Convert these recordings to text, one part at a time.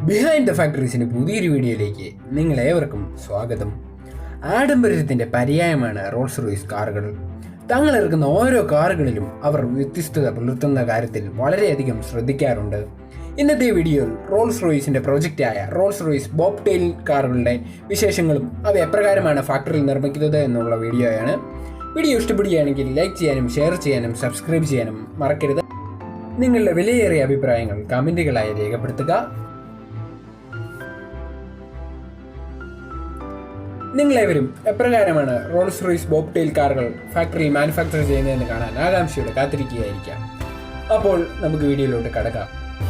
Behind the ഫാക്ടറീസിൻ്റെ പുതിയൊരു വീഡിയോയിലേക്ക് നിങ്ങളേവർക്കും സ്വാഗതം. ആഡംബരത്തിൻ്റെ പര്യായമാണ് റോൾസ് റോയ്സ് കാറുകൾ. തങ്ങളിറക്കുന്ന ഓരോ കാറുകളിലും അവർ വ്യത്യസ്തത പുലർത്തുന്ന കാര്യത്തിൽ വളരെയധികം ശ്രദ്ധിക്കാറുണ്ട്. ഇന്നത്തെ വീഡിയോയിൽ റോൾസ് റോയ്സിൻ്റെ പ്രോജക്റ്റായ റോൾസ് റോയ്സ് ബോബ് ടെയിൽ കാറുകളുടെ വിശേഷങ്ങളും അവ എപ്രകാരമാണ് ഫാക്ടറിയിൽ നിർമ്മിക്കുന്നത് എന്നുള്ള വീഡിയോയാണ്. വീഡിയോ ഇഷ്ടപ്പെടുകയാണെങ്കിൽ ലൈക്ക് ചെയ്യാനും ഷെയർ ചെയ്യാനും സബ്സ്ക്രൈബ് ചെയ്യാനും മറക്കരുത്. നിങ്ങളുടെ വിലയേറിയ അഭിപ്രായങ്ങൾ കമൻറ്റുകളായി രേഖപ്പെടുത്തുക. നിങ്ങളേവരും എപ്രകാരമാണ് റോൾസ് റോയ്സ് ബോബ് ടെയിൽ കാറുകൾ ഫാക്ടറിയിൽ മാനുഫാക്ചർ ചെയ്യുന്നതെന്ന് കാണാൻ ആകാംക്ഷയോടെ കാത്തിരിക്കുകയായിരിക്കാം. അപ്പോൾ നമുക്ക് വീഡിയോയിലോട്ട് കടക്കാം.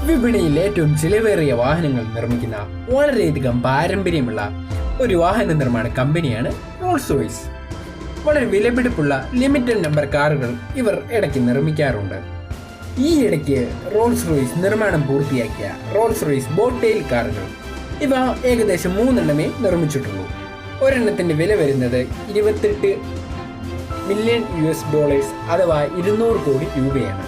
വിപണിയിൽ ഏറ്റവും ചിലവേറിയ വാഹനങ്ങൾ നിർമ്മിക്കുന്ന വളരെയധികം പാരമ്പര്യമുള്ള ഒരു വാഹന നിർമ്മാണ കമ്പനിയാണ് റോൾസ് റോയ്സ്. വളരെ വിലപിടിപ്പുള്ള ലിമിറ്റഡ് നമ്പർ കാറുകൾ ഇവർ ഇടയ്ക്ക് നിർമ്മിക്കാറുണ്ട്. ഈ ഇടയ്ക്ക് റോൾസ് റോയ്സ് നിർമ്മാണം പൂർത്തിയാക്കിയ റോൾസ് റോയ്സ് ബോബ് ടെയിൽ കാറുകൾ ഇവ ഏകദേശം 3 എണ്ണമേ നിർമ്മിച്ചിട്ടുള്ളൂ. ഒരെണ്ണത്തിൻ്റെ വില വരുന്നത് $28 മില്യൺ അഥവാ 200 കോടി രൂപയാണ്.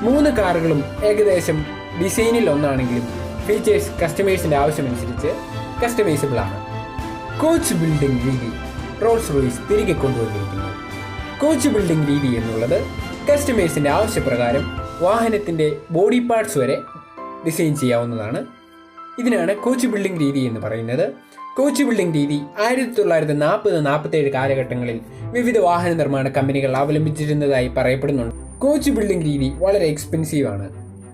3 കാറുകളും ഏകദേശം ഡിസൈനിൽ ഒന്നാണെങ്കിലും ഫീച്ചേഴ്സ് കസ്റ്റമേഴ്സിൻ്റെ ആവശ്യമനുസരിച്ച് കസ്റ്റമൈസബിൾ ആണ്. കോച്ച് ബിൽഡിംഗ് രീതി റോൾസ് റോയ്സ് തിരികെ കൊണ്ടുവന്നിരിക്കുന്നു. കോച്ച് ബിൽഡിംഗ് രീതി എന്നുള്ളത് കസ്റ്റമേഴ്സിൻ്റെ ആവശ്യപ്രകാരം വാഹനത്തിൻ്റെ ബോഡി പാർട്സ് വരെ ഡിസൈൻ ചെയ്യാവുന്നതാണ്. ഇതിനാണ് കോച്ച് ബിൽഡിംഗ് രീതി എന്ന് പറയുന്നത്. കോച്ച് ബിൽഡിംഗ് രീതി 1940-47 കാലഘട്ടങ്ങളിൽ വിവിധ വാഹന നിർമ്മാണ കമ്പനികൾ അവലംബിച്ചിരുന്നതായി പറയപ്പെടുന്നുണ്ട്. കോച്ച് ബിൽഡിംഗ് രീതി വളരെ എക്സ്പെൻസീവ് ആണ്.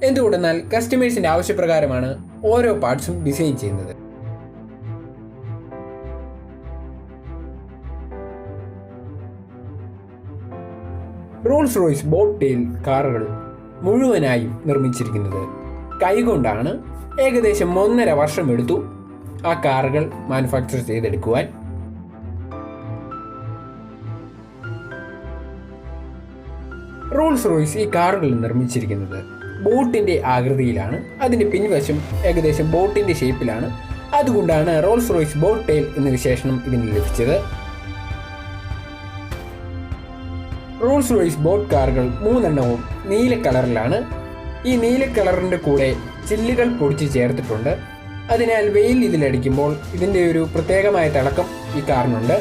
എന്തുകൊണ്ടെന്നാൽ കസ്റ്റമേഴ്സിന്റെ ആവശ്യപ്രകാരമാണ് ഓരോ പാർട്സും ഡിസൈൻ ചെയ്യുന്നത്. റോൾസ് റോയ്സ് ബോബ് ടെയിൽ കാറുകൾ മുഴുവനായും നിർമ്മിച്ചിരിക്കുന്നത് കൈകൊണ്ടാണ്. ഏകദേശം 1.5 വർഷം എടുത്തു ആ കാറുകൾ മാനുഫാക്ചർ ചെയ്തെടുക്കുവാൻ. റോൾസ് റോയ്സ് ഈ കാറുകൾ നിർമ്മിച്ചിരിക്കുന്നത് ബോട്ടിൻ്റെ ആകൃതിയിലാണ്. അതിൻ്റെ പിൻവശം ഏകദേശം ബോട്ടിൻ്റെ ഷേപ്പിലാണ്. അതുകൊണ്ടാണ് റോൾസ് റോയ്സ് ബോബ് ടെയിൽ എന്ന വിശേഷണം ഇതിന് ലഭിച്ചത്. റോൾസ് റോയ്സ് ബോട്ട് കാറുകൾ 3 എണ്ണവും നീല കളറിലാണ്. ഈ നീല കളറിൻ്റെ കൂടെ ചില്ലുകൾ പൊടിച്ച് ചേർത്തിട്ടുണ്ട്. അതിനാൽ വെയിൽ ഇതിലടിക്കുമ്പോൾ ഇതിൻ്റെ ഒരു പ്രത്യേകമായ തിളക്കം ഈ കാറിനുണ്ട്.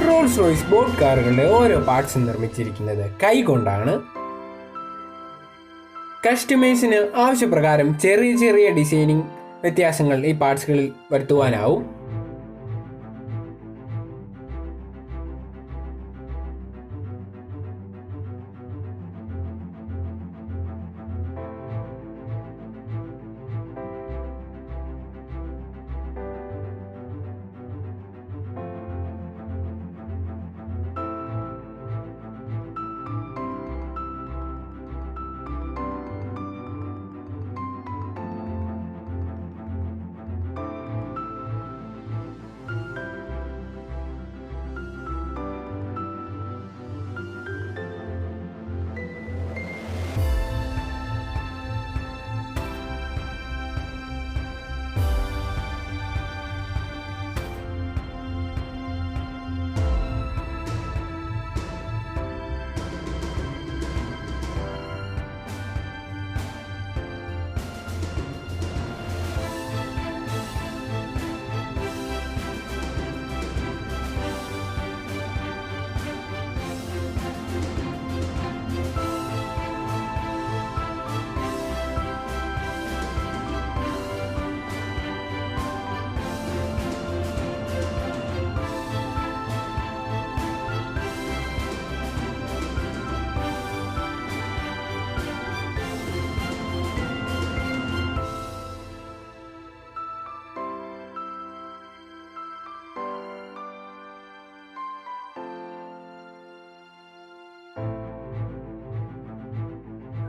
റോൾസ് റോയ്സ് ബോട്ട് കാറുകളുടെ ഓരോ പാർട്സും നിർമ്മിച്ചിരിക്കുന്നത് കൈകൊണ്ടാണ്. കസ്റ്റമേഴ്സിന് ആവശ്യപ്രകാരം ചെറിയ ചെറിയ ഡിസൈനിങ് വ്യത്യാസങ്ങൾ ഈ പാർട്സുകളിൽ വരുത്തുവാനാവും.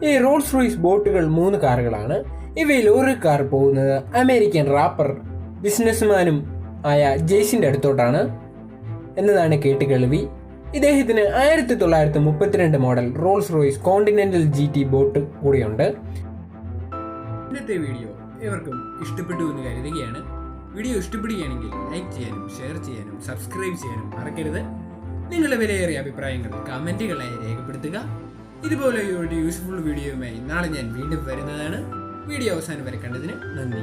ഈ റോൾസ് റോയ്സ് ബോട്ടുകൾ 3 കാറുകളാണ്. ഇവയിൽ ഒരു കാർ പോകുന്നത് അമേരിക്കൻ റാപ്പർ ബിസിനസ്മാനും ആയ ജെയ്സിൻ്റെ അടുത്തോട്ടാണ്. എന്നതാണ് കേട്ടുകേൾവി. ഇദ്ദേഹത്തിന് 1932 model Rolls Royce Continental GT boat കൂടിയുണ്ട്. ഇന്നത്തെ വീഡിയോ ഏവർക്കും ഇഷ്ടപ്പെട്ടു എന്ന് കരുതുകയാണ്. വീഡിയോ ഇഷ്ടപ്പെടുകയാണെങ്കിൽ ലൈക്ക് ചെയ്യാനും ഷെയർ ചെയ്യാനും സബ്സ്ക്രൈബ് ചെയ്യാനും മറക്കരുത്. നിങ്ങളുടെ വിലയേറിയ അഭിപ്രായങ്ങൾ കമൻറ്റുകളായി രേഖപ്പെടുത്തുക. ഇതുപോലെ ഒരു യൂസ്ഫുൾ വീഡിയോയുമായി നാളെ ഞാൻ വീണ്ടും വരുന്നതാണ്. വീഡിയോ അവസാനം വരെ കണ്ടതിന് നന്ദി.